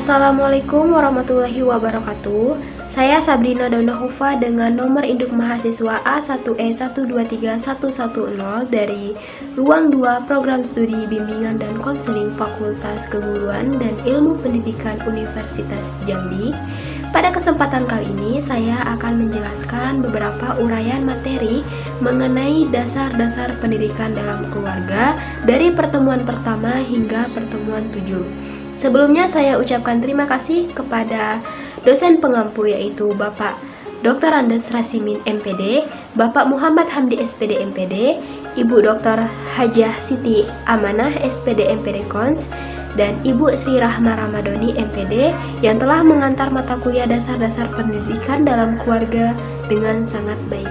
Assalamualaikum warahmatullahi wabarakatuh. Saya Sabrina Daunahufa dengan nomor induk mahasiswa A1E123110 dari Ruang 2 Program Studi Bimbingan dan Konseling Fakultas Keguruan dan Ilmu Pendidikan Universitas Jambi. Pada kesempatan kali ini saya akan menjelaskan beberapa uraian materi mengenai dasar-dasar pendidikan dalam keluarga dari pertemuan pertama hingga pertemuan 7. Sebelumnya saya ucapkan terima kasih kepada dosen pengampu yaitu Bapak Dr. Andes Rasimin MPD, Bapak Muhammad Hamdi SPD MPD, Ibu Dr. Hajah Siti Amanah SPD MPD Kons, dan Ibu Sri Rahma Ramadhani MPD yang telah mengantar mata kuliah dasar-dasar pendidikan dalam keluarga dengan sangat baik.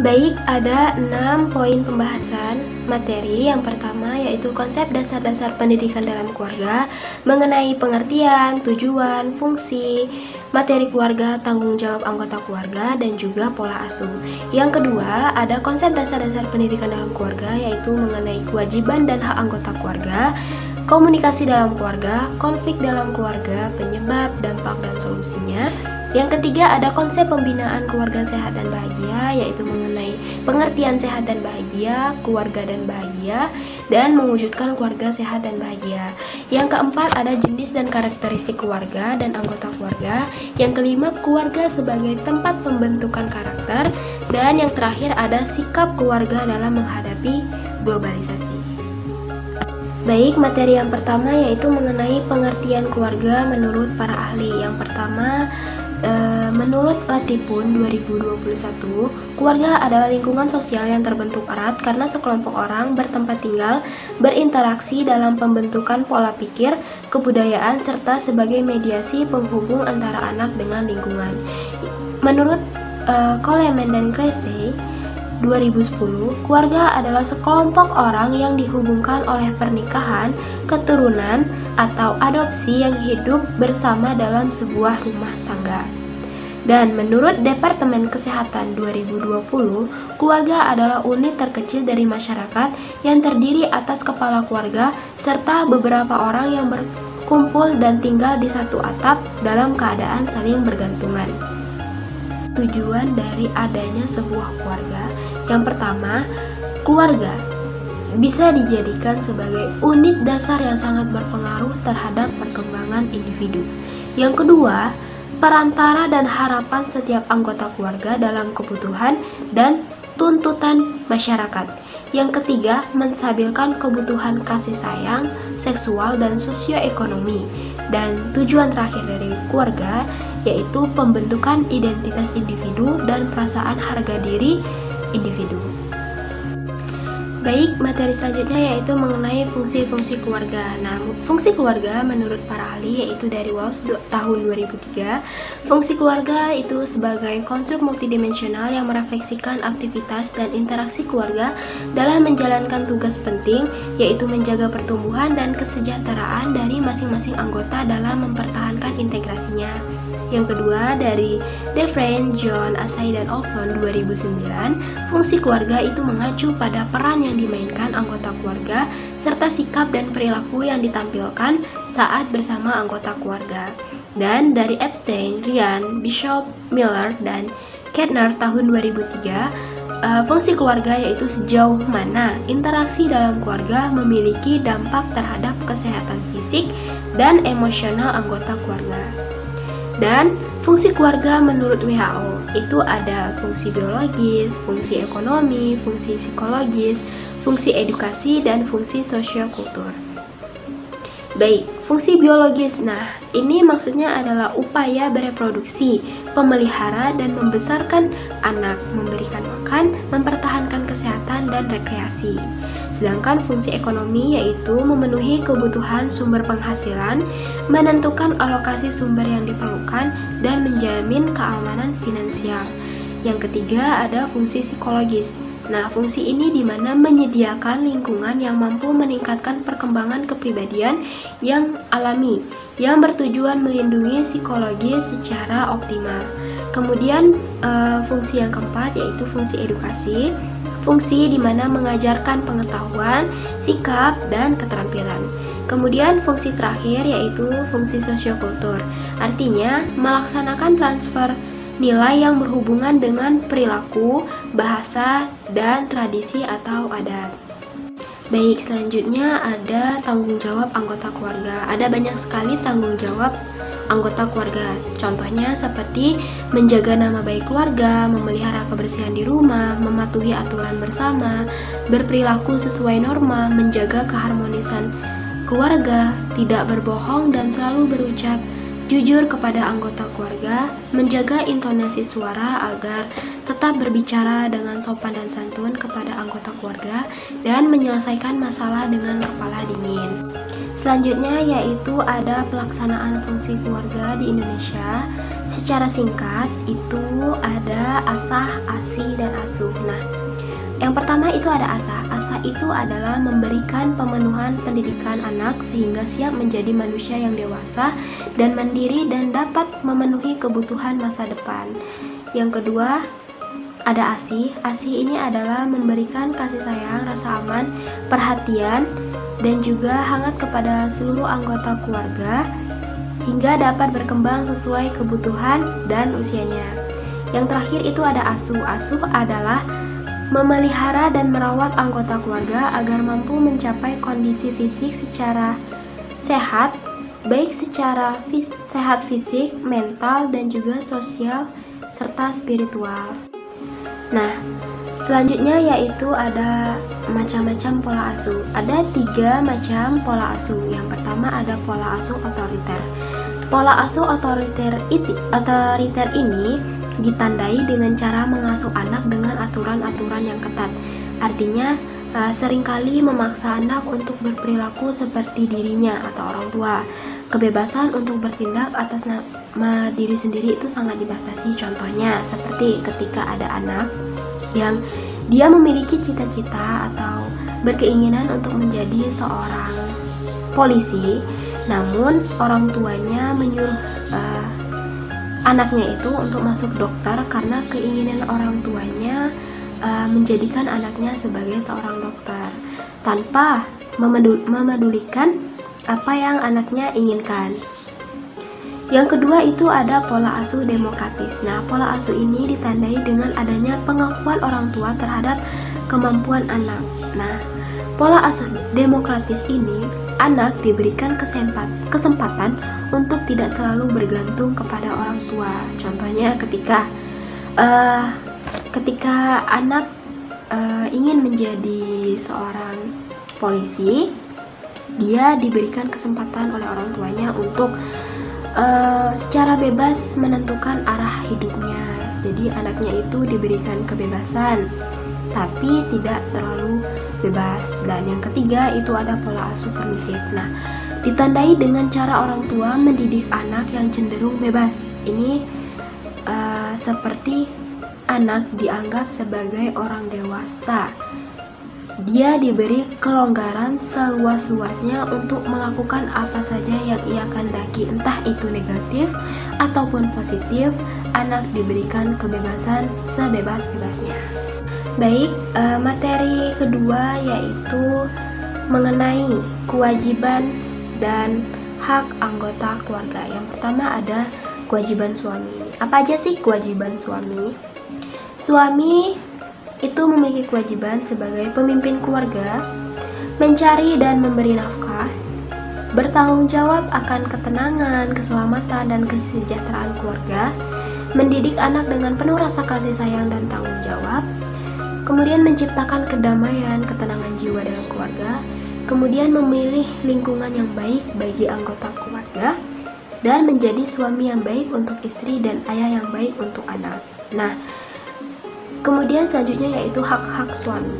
Baik, ada 6 poin pembahasan materi. Yang pertama yaitu konsep dasar-dasar pendidikan dalam keluarga mengenai pengertian, tujuan, fungsi, materi keluarga, tanggung jawab anggota keluarga, dan juga pola asuh. Yang kedua, ada konsep dasar-dasar pendidikan dalam keluarga yaitu mengenai kewajiban dan hak anggota keluarga, komunikasi dalam keluarga, konflik dalam keluarga, penyebab, dampak, dan solusinya. Yang ketiga, ada konsep pembinaan keluarga sehat dan bahagia, yaitu mengenai pengertian sehat dan bahagia, keluarga dan bahagia, dan mewujudkan keluarga sehat dan bahagia. Yang keempat, ada jenis dan karakteristik keluarga dan anggota keluarga. Yang kelima, keluarga sebagai tempat pembentukan karakter. Dan yang terakhir, ada sikap keluarga dalam menghadapi globalisasi. Baik, materi yang pertama yaitu mengenai pengertian keluarga menurut para ahli. Yang pertama, menurut Latipun 2021, keluarga adalah lingkungan sosial yang terbentuk erat karena sekelompok orang bertempat tinggal, berinteraksi dalam pembentukan pola pikir, kebudayaan, serta sebagai mediasi penghubung antara anak dengan lingkungan. Menurut Coleman dan Cressey 2010, keluarga adalah sekelompok orang yang dihubungkan oleh pernikahan, keturunan, atau adopsi yang hidup bersama dalam sebuah rumah tangga. Dan menurut Departemen Kesehatan 2020, keluarga adalah unit terkecil dari masyarakat yang terdiri atas kepala keluarga serta beberapa orang yang berkumpul dan tinggal di satu atap dalam keadaan saling bergantungan. Tujuan dari adanya sebuah keluarga. Yang pertama, keluarga bisa dijadikan sebagai unit dasar yang sangat berpengaruh terhadap perkembangan individu. Yang kedua, perantara dan harapan setiap anggota keluarga dalam kebutuhan dan tuntutan masyarakat. Yang ketiga, menstabilkan kebutuhan kasih sayang, seksual, dan sosioekonomi. Dan tujuan terakhir dari keluarga yaitu pembentukan identitas individu dan perasaan harga diri individu. Baik, materi selanjutnya yaitu mengenai fungsi-fungsi keluarga. Nah, fungsi keluarga menurut para ahli yaitu dari Walsh tahun 2003, fungsi keluarga itu sebagai konstruk multidimensional yang merefleksikan aktivitas dan interaksi keluarga dalam menjalankan tugas penting, yaitu menjaga pertumbuhan dan kesejahteraan dari masing-masing anggota dalam mempertahankan integrasinya. Yang kedua, dari Defren, John, Asai, dan Olson 2009, fungsi keluarga itu mengacu pada peran yang dimainkan anggota keluarga serta sikap dan perilaku yang ditampilkan saat bersama anggota keluarga. Dan dari Epstein, Ryan, Bishop, Miller, dan Kettner tahun 2003, fungsi keluarga yaitu sejauh mana interaksi dalam keluarga memiliki dampak terhadap kesehatan fisik dan emosional anggota keluarga. Dan fungsi keluarga menurut WHO itu ada fungsi biologis, fungsi ekonomi, fungsi psikologis, fungsi edukasi, dan fungsi sosiokultur. Baik, fungsi biologis. Nah, ini maksudnya adalah upaya bereproduksi, pemelihara, dan membesarkan anak, memberikan makan, mempertahankan kesehatan, dan rekreasi. Sedangkan fungsi ekonomi yaitu memenuhi kebutuhan sumber penghasilan, menentukan alokasi sumber yang diperlukan, dan menjamin keamanan finansial. Yang ketiga ada fungsi psikologis. Nah, fungsi ini di mana menyediakan lingkungan yang mampu meningkatkan perkembangan kepribadian yang alami, yang bertujuan melindungi psikologis secara optimal. Kemudian fungsi yang keempat yaitu fungsi edukasi. fungsi di mana mengajarkan pengetahuan, sikap, dan keterampilan. Kemudian fungsi terakhir yaitu fungsi sosiokultur, artinya melaksanakan transfer nilai yang berhubungan dengan perilaku, bahasa, dan tradisi atau adat. Baik, selanjutnya ada tanggung jawab anggota keluarga. Ada banyak sekali tanggung jawab anggota keluarga. Contohnya seperti menjaga nama baik keluarga, memelihara kebersihan di rumah, mematuhi aturan bersama, berperilaku sesuai norma, menjaga keharmonisan keluarga, tidak berbohong dan selalu berucap jujur kepada anggota keluarga, menjaga intonasi suara agar tetap berbicara dengan sopan dan santun kepada anggota keluarga, dan menyelesaikan masalah dengan kepala dingin. Selanjutnya yaitu ada pelaksanaan fungsi keluarga di Indonesia. Secara singkat itu ada asah, asi, dan asuh. Nah, yang pertama itu ada asah. Asah itu adalah memberikan pemenuhan pendidikan anak sehingga siap menjadi manusia yang dewasa dan mandiri dan dapat memenuhi kebutuhan masa depan. Yang kedua ada asih. Asih ini adalah memberikan kasih sayang, rasa aman, perhatian, dan juga hangat kepada seluruh anggota keluarga hingga dapat berkembang sesuai kebutuhan dan usianya. Yang terakhir itu ada asuh. Asuh adalah memelihara dan merawat anggota keluarga agar mampu mencapai kondisi fisik secara sehat, baik secara sehat fisik, mental, dan juga sosial serta spiritual. Nah, selanjutnya yaitu ada macam-macam pola asuh. Ada 3 macam pola asuh. Yang pertama ada pola asuh otoriter. Pola asuh otoriter ini ditandai dengan cara mengasuh anak dengan aturan-aturan yang ketat. Artinya, seringkali memaksa anak untuk berperilaku seperti dirinya atau orang tua. Kebebasan untuk bertindak atas nama diri sendiri itu sangat dibatasi. Contohnya, seperti ketika ada anak yang dia memiliki cita-cita atau berkeinginan untuk menjadi seorang polisi, namun orang tuanya menyuruh anaknya itu untuk masuk dokter karena keinginan orang tuanya menjadikan anaknya sebagai seorang dokter tanpa memedulikan apa yang anaknya inginkan. Yang kedua itu ada pola asuh demokratis. Nah, pola asuh ini ditandai dengan adanya pengakuan orang tua terhadap kemampuan anak. Nah, pola asuh demokratis ini anak diberikan kesempatan untuk tidak selalu bergantung kepada orang tua. Contohnya ketika anak ingin menjadi seorang polisi, dia diberikan kesempatan oleh orang tuanya untuk secara bebas menentukan arah hidupnya. Jadi anaknya itu diberikan kebebasan, tapi tidak terlalu bebas. Dan yang ketiga itu ada pola asuh permisif. Nah, ditandai dengan cara orang tua mendidik anak yang cenderung bebas. Ini seperti anak dianggap sebagai orang dewasa. Dia diberi kelonggaran seluas-luasnya untuk melakukan apa saja yang ia kehendaki, entah itu negatif ataupun positif. Anak diberikan kebebasan sebebas-bebasnya. Baik, materi kedua yaitu mengenai kewajiban dan hak anggota keluarga. Yang pertama ada kewajiban suami. Apa aja sih kewajiban suami? Suami itu memiliki kewajiban sebagai pemimpin keluarga, mencari dan memberi nafkah, bertanggung jawab akan ketenangan, keselamatan, dan kesejahteraan keluarga, mendidik anak dengan penuh rasa kasih sayang dan tanggung jawab, kemudian menciptakan kedamaian, ketenangan jiwa dalam keluarga, kemudian memilih lingkungan yang baik bagi anggota keluarga, dan menjadi suami yang baik untuk istri dan ayah yang baik untuk anak. Nah, kemudian selanjutnya yaitu hak-hak suami.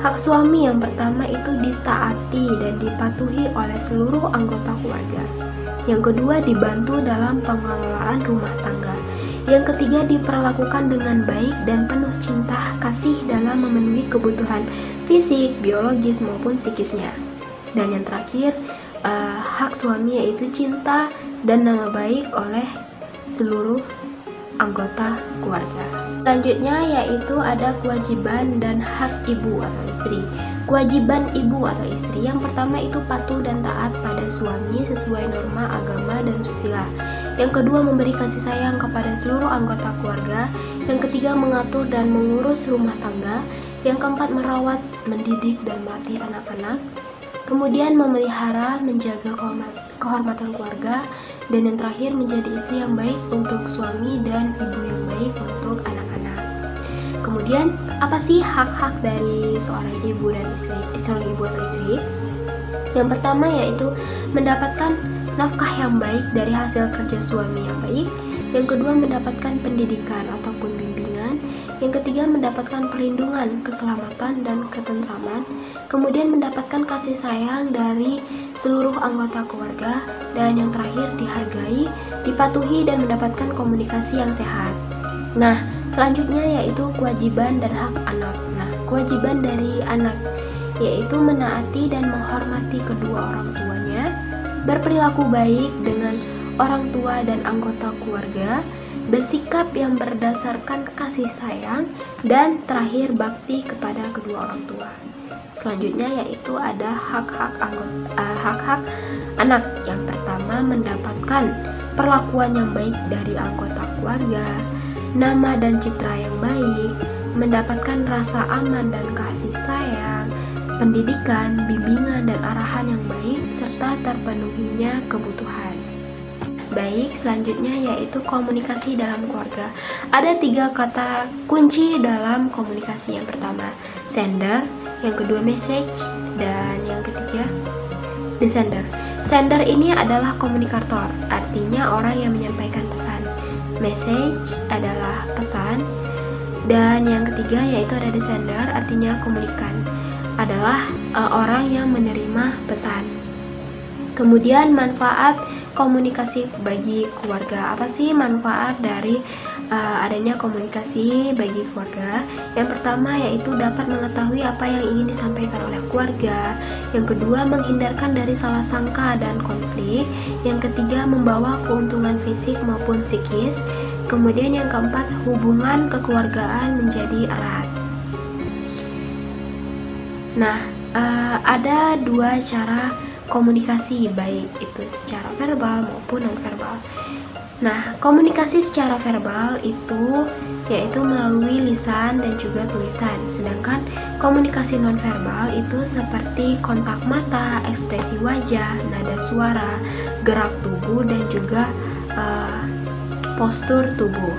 Hak suami yang pertama itu ditaati dan dipatuhi oleh seluruh anggota keluarga. Yang kedua dibantu dalam pengelolaan rumah tangga. Yang ketiga diperlakukan dengan baik dan penuh cinta kasih dalam memenuhi kebutuhan fisik, biologis maupun psikisnya. Dan yang terakhir hak suami yaitu cinta dan nama baik oleh seluruh anggota keluarga. Selanjutnya yaitu ada kewajiban dan hak ibu atau istri. Kewajiban ibu atau istri yang pertama itu patuh dan taat pada suami sesuai norma agama dan susila. Yang kedua memberi kasih sayang kepada seluruh anggota keluarga. Yang ketiga mengatur dan mengurus rumah tangga. Yang keempat merawat, mendidik dan melatih anak-anak. Kemudian memelihara, menjaga kehormatan keluarga. Dan yang terakhir menjadi istri yang baik untuk suami dan ibu yang baik untuk anak-anak. Kemudian apa sih hak-hak dari seorang ibu atau istri? Yang pertama yaitu mendapatkan nafkah yang baik dari hasil kerja suami yang baik. Yang kedua mendapatkan pendidikan ataupun bimbingan. Yang ketiga mendapatkan perlindungan, keselamatan dan ketentraman. Kemudian mendapatkan kasih sayang dari seluruh anggota keluarga. Dan yang terakhir dihargai, dipatuhi dan mendapatkan komunikasi yang sehat. Nah, selanjutnya yaitu kewajiban dan hak anak. Nah, kewajiban dari anak yaitu menaati dan menghormati kedua orang tuanya, berperilaku baik dengan orang tua dan anggota keluarga, bersikap yang berdasarkan kasih sayang, dan terakhir bakti kepada kedua orang tua. Selanjutnya yaitu ada hak-hak anak. Yang pertama mendapatkan perlakuan yang baik dari anggota keluarga, nama dan citra yang baik, mendapatkan rasa aman dan kasih sayang, pendidikan, bimbingan dan arahan yang baik, serta terpenuhinya kebutuhan. Baik, selanjutnya yaitu komunikasi dalam keluarga. Ada 3 kata kunci dalam komunikasi. Yang pertama, sender, yang kedua message, dan yang ketiga the sender. Sender ini adalah komunikator, artinya orang yang menyampaikan pesan. Message adalah pesan, dan yang ketiga yaitu ada the sender, artinya komunikan, adalah orang yang menerima pesan. Kemudian manfaat komunikasi bagi keluarga. Apa sih manfaat dari adanya komunikasi bagi keluarga? Yang pertama yaitu dapat mengetahui apa yang ingin disampaikan oleh keluarga. Yang kedua menghindarkan dari salah sangka dan konflik. Yang ketiga membawa keuntungan fisik maupun psikis. Kemudian yang keempat hubungan kekeluargaan menjadi erat. Nah, ada 2 cara komunikasi, baik itu secara verbal maupun non-verbal. Nah, komunikasi secara verbal itu yaitu melalui lisan dan juga tulisan. Sedangkan komunikasi non-verbal itu seperti kontak mata, ekspresi wajah, nada suara, gerak tubuh dan juga postur tubuh.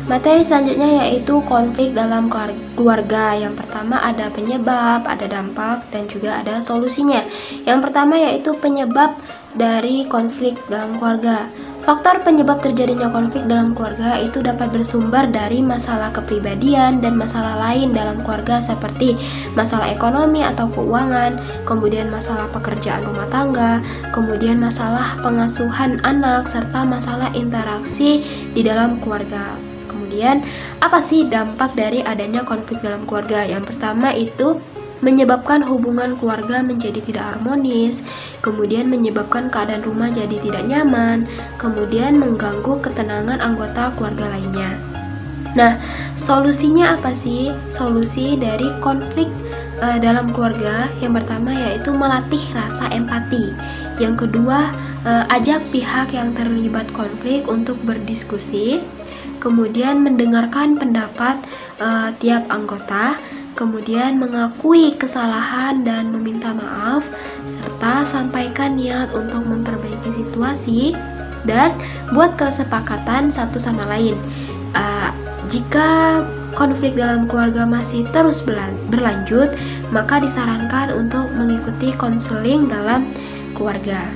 Materi selanjutnya yaitu konflik dalam keluarga. Yang pertama ada penyebab, ada dampak, dan juga ada solusinya. Yang pertama yaitu penyebab dari konflik dalam keluarga. Faktor penyebab terjadinya konflik dalam keluarga itu dapat bersumber dari masalah kepribadian dan masalah lain dalam keluarga seperti masalah ekonomi atau keuangan, kemudian masalah pekerjaan rumah tangga, kemudian masalah pengasuhan anak, serta masalah interaksi di dalam keluarga. Kemudian, apa sih dampak dari adanya konflik dalam keluarga? Yang pertama itu menyebabkan hubungan keluarga menjadi tidak harmonis, kemudian menyebabkan keadaan rumah jadi tidak nyaman, kemudian mengganggu ketenangan anggota keluarga lainnya. Nah, solusinya apa sih? Solusi dari konflik dalam keluarga yang pertama yaitu melatih rasa empati. Yang kedua, ajak pihak yang terlibat konflik untuk berdiskusi. Kemudian mendengarkan pendapat tiap anggota, kemudian mengakui kesalahan dan meminta maaf, serta sampaikan niat untuk memperbaiki situasi dan buat kesepakatan satu sama lain. Jika konflik dalam keluarga masih terus berlanjut, maka disarankan untuk mengikuti konseling dalam keluarga.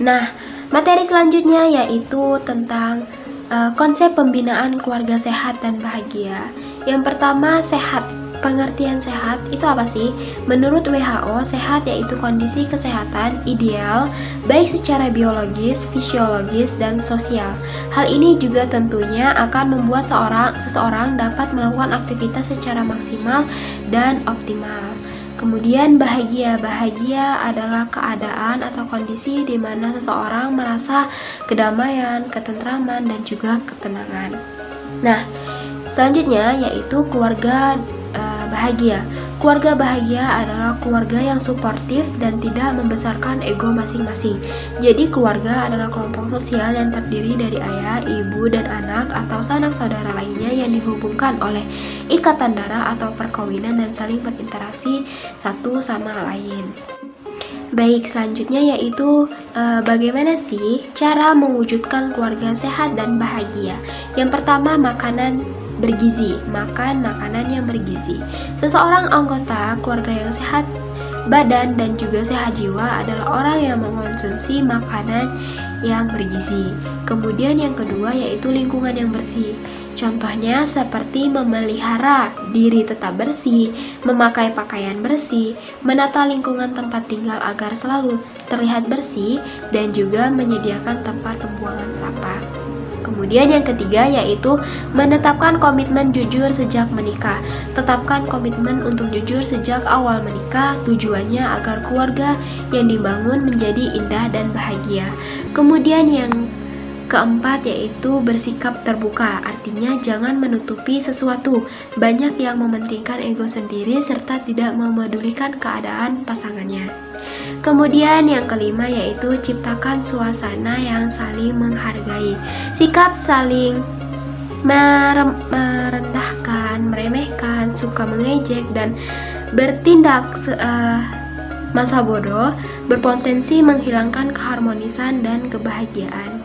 Nah, materi selanjutnya yaitu tentang konsep pembinaan keluarga sehat dan bahagia. Yang pertama, sehat. Pengertian sehat itu apa sih? Menurut WHO, sehat yaitu kondisi kesehatan ideal baik secara biologis, fisiologis, dan sosial. Hal ini juga tentunya akan membuat seseorang dapat melakukan aktivitas secara maksimal dan optimal. Kemudian bahagia. Bahagia adalah keadaan atau kondisi di mana seseorang merasa kedamaian, ketentraman, dan juga ketenangan. Nah, selanjutnya yaitu keluarga bahagia. Keluarga bahagia adalah keluarga yang suportif dan tidak membesarkan ego masing-masing. Jadi keluarga adalah kelompok sosial yang terdiri dari ayah, ibu, dan anak atau sanak saudara lainnya yang dihubungkan oleh ikatan darah atau perkawinan dan saling berinteraksi satu sama lain. Baik, selanjutnya yaitu bagaimana sih cara mewujudkan keluarga sehat dan bahagia? Yang pertama, makanan bergizi. Makan makanan yang bergizi. Seseorang anggota keluarga yang sehat badan dan juga sehat jiwa adalah orang yang mengonsumsi makanan yang bergizi. Kemudian yang kedua yaitu lingkungan yang bersih. Contohnya seperti memelihara diri tetap bersih, memakai pakaian bersih, menata lingkungan tempat tinggal agar selalu terlihat bersih, dan juga menyediakan tempat pembuangan sampah. Kemudian yang ketiga yaitu menetapkan komitmen jujur sejak menikah. Tetapkan komitmen untuk jujur sejak awal menikah, tujuannya agar keluarga yang dibangun menjadi indah dan bahagia. Kemudian yang keempat yaitu bersikap terbuka, artinya jangan menutupi sesuatu. Banyak yang mementingkan ego sendiri serta tidak memedulikan keadaan pasangannya. Kemudian yang kelima yaitu ciptakan suasana yang saling menghargai. Sikap saling merendahkan, meremehkan, suka mengejek, dan bertindak masa bodoh berpotensi menghilangkan keharmonisan dan kebahagiaan.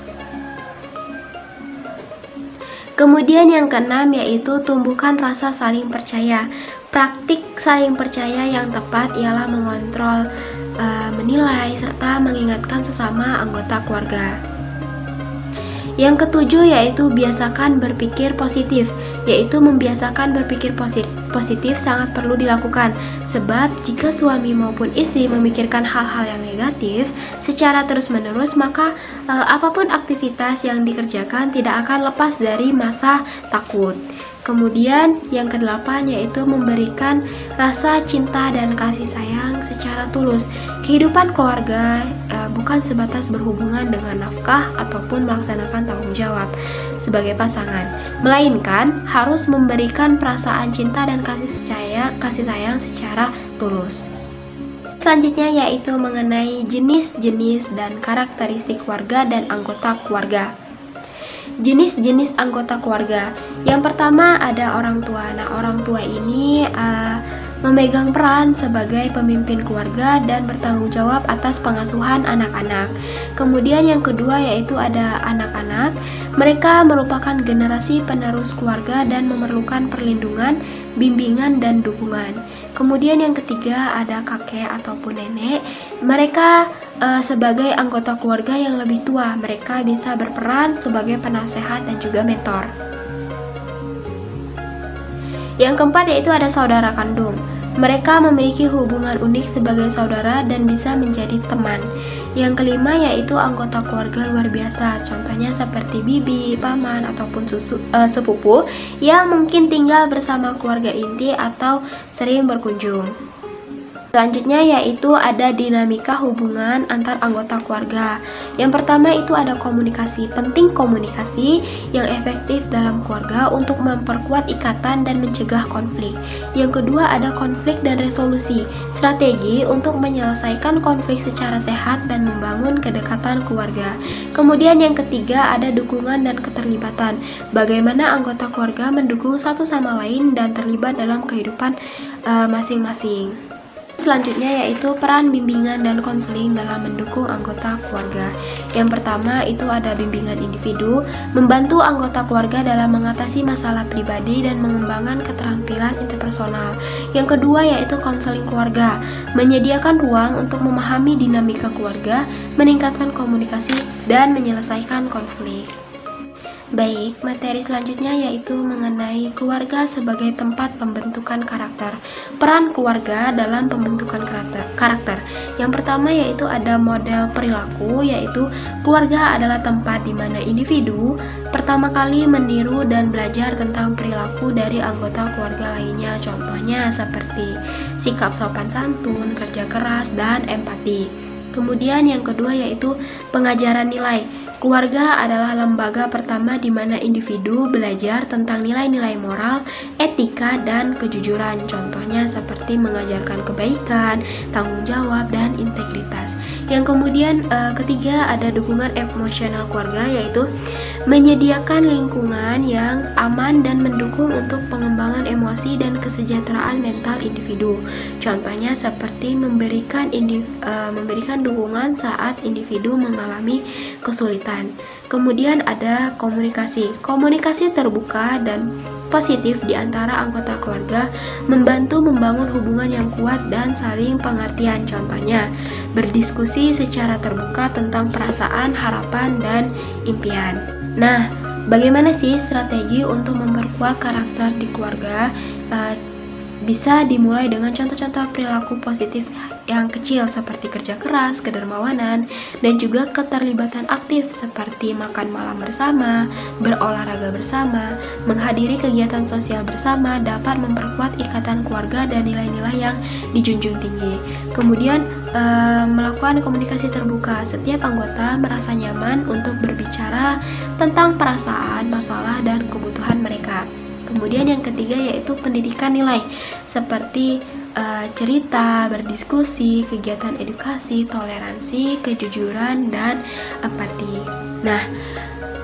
Kemudian yang keenam yaitu tumbuhkan rasa saling percaya. Praktik saling percaya yang tepat ialah mengontrol, menilai, serta mengingatkan sesama anggota keluarga. Yang ketujuh yaitu biasakan berpikir positif, yaitu membiasakan berpikir positif sangat perlu dilakukan. Sebab jika suami maupun istri memikirkan hal-hal yang negatif secara terus-menerus, maka apapun aktivitas yang dikerjakan tidak akan lepas dari masa takut. Kemudian yang kedelapan yaitu memberikan rasa cinta dan kasih sayang secara tulus. Kehidupan keluarga bukan sebatas berhubungan dengan nafkah ataupun melaksanakan tanggung jawab sebagai pasangan, melainkan harus memberikan perasaan cinta dan kasih sayang secara tulus. Selanjutnya yaitu mengenai jenis-jenis dan karakteristik keluarga dan anggota keluarga. Jenis-jenis anggota keluarga. Yang pertama ada orang tua. Nah, orang tua ini memegang peran sebagai pemimpin keluarga dan bertanggung jawab atas pengasuhan anak-anak. Kemudian yang kedua yaitu ada anak-anak. Mereka merupakan generasi penerus keluarga dan memerlukan perlindungan, bimbingan, dan dukungan. Kemudian yang ketiga ada kakek ataupun nenek. Mereka sebagai anggota keluarga yang lebih tua. Mereka bisa berperan sebagai penasehat dan juga mentor. Yang keempat yaitu ada saudara kandung. Mereka memiliki hubungan unik sebagai saudara dan bisa menjadi teman. Yang kelima yaitu anggota keluarga luar biasa. Contohnya seperti bibi, paman, ataupun sepupu yang mungkin tinggal bersama keluarga inti atau sering berkunjung. Selanjutnya yaitu ada dinamika hubungan antar anggota keluarga. Yang pertama itu ada komunikasi. Penting komunikasi yang efektif dalam keluarga untuk memperkuat ikatan dan mencegah konflik. Yang kedua ada konflik dan resolusi. Strategi untuk menyelesaikan konflik secara sehat dan membangun kedekatan keluarga. Kemudian yang ketiga ada dukungan dan keterlibatan. Bagaimana anggota keluarga mendukung satu sama lain dan terlibat dalam kehidupan masing-masing. Selanjutnya yaitu peran bimbingan dan konseling dalam mendukung anggota keluarga. Yang pertama itu ada bimbingan individu, membantu anggota keluarga dalam mengatasi masalah pribadi dan mengembangkan keterampilan interpersonal. Yang kedua yaitu konseling keluarga, menyediakan ruang untuk memahami dinamika keluarga, meningkatkan komunikasi, dan menyelesaikan konflik. Baik, materi selanjutnya yaitu mengenai keluarga sebagai tempat pembentukan karakter. Peran keluarga dalam pembentukan karakter. Yang pertama yaitu ada model perilaku, yaitu keluarga adalah tempat di mana individu pertama kali meniru dan belajar tentang perilaku dari anggota keluarga lainnya. Contohnya seperti sikap sopan santun, kerja keras, dan empati. Kemudian yang kedua yaitu pengajaran nilai. Keluarga adalah lembaga pertama di mana individu belajar tentang nilai-nilai moral, etika, dan kejujuran. Contohnya seperti mengajarkan kebaikan, tanggung jawab, dan integritas. Yang kemudian ketiga ada dukungan emosional keluarga, yaitu menyediakan lingkungan yang aman dan mendukung untuk pengembangan emosi dan kesejahteraan mental individu. Contohnya seperti memberikan dukungan saat individu mengalami kesulitan. Kemudian ada komunikasi. Komunikasi terbuka dan positif di antara anggota keluarga membantu membangun hubungan yang kuat dan saling pengertian. Contohnya, berdiskusi secara terbuka tentang perasaan, harapan, dan impian. Nah, bagaimana sih strategi untuk memperkuat karakter di keluarga? Bisa dimulai dengan contoh-contoh perilaku positif yang kecil seperti kerja keras, kedermawanan, dan juga keterlibatan aktif seperti makan malam bersama, berolahraga bersama, menghadiri kegiatan sosial bersama dapat memperkuat ikatan keluarga dan nilai-nilai yang dijunjung tinggi. Kemudian melakukan komunikasi terbuka. Setiap anggota merasa nyaman untuk berbicara tentang perasaan, masalah, dan kebutuhan mereka. Kemudian yang ketiga yaitu pendidikan nilai seperti cerita, berdiskusi, kegiatan edukasi, toleransi, kejujuran, dan empati. Nah,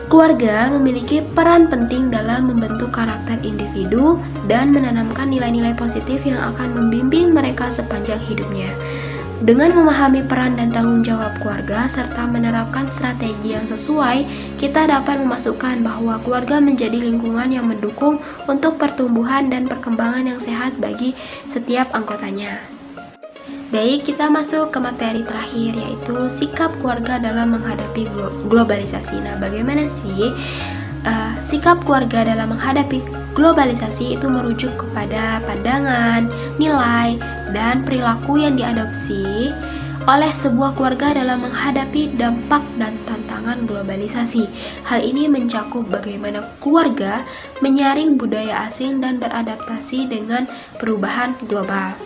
keluarga memiliki peran penting dalam membentuk karakter individu dan menanamkan nilai-nilai positif yang akan membimbing mereka sepanjang hidupnya. Dengan memahami peran dan tanggung jawab keluarga serta menerapkan strategi yang sesuai, kita dapat memasukkan bahwa keluarga menjadi lingkungan yang mendukung untuk pertumbuhan dan perkembangan yang sehat bagi setiap anggotanya. Baik, kita masuk ke materi terakhir yaitu sikap keluarga dalam menghadapi globalisasi. Nah, bagaimana sih sikap keluarga dalam menghadapi globalisasi? Itu merujuk kepada pandangan, nilai, dan perilaku yang diadopsi oleh sebuah keluarga dalam menghadapi dampak dan tantangan globalisasi. Hal ini mencakup bagaimana keluarga menyaring budaya asing dan beradaptasi dengan perubahan global.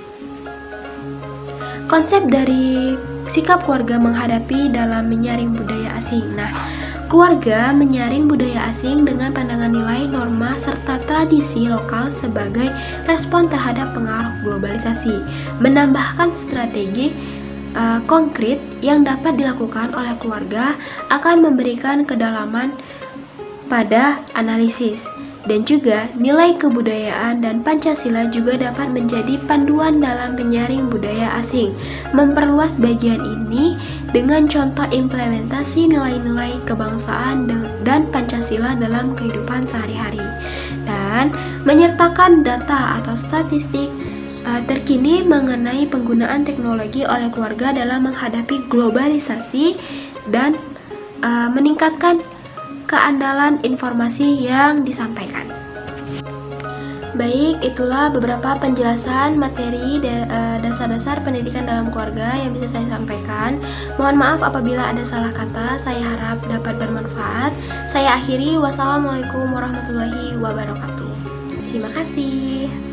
Konsep dari sikap keluarga menghadapi dalam menyaring budaya asing. Nah, keluarga menyaring budaya asing dengan pandangan nilai, norma, serta tradisi lokal sebagai respon terhadap pengaruh globalisasi. Menambahkan strategi konkret yang dapat dilakukan oleh keluarga akan memberikan kedalaman pada analisis. Dan juga nilai kebudayaan dan Pancasila juga dapat menjadi panduan dalam menyaring budaya asing. Memperluas bagian ini dengan contoh implementasi nilai-nilai kebangsaan dan Pancasila dalam kehidupan sehari-hari. Dan menyertakan data atau statistik terkini mengenai penggunaan teknologi oleh keluarga dalam menghadapi globalisasi dan meningkatkan keandalan informasi yang disampaikan. Baik, itulah beberapa penjelasan materi dasar-dasar pendidikan dalam keluarga yang bisa saya sampaikan. Mohon maaf apabila ada salah kata, saya harap dapat bermanfaat. Saya akhiri, wassalamualaikum warahmatullahi wabarakatuh. Terima kasih.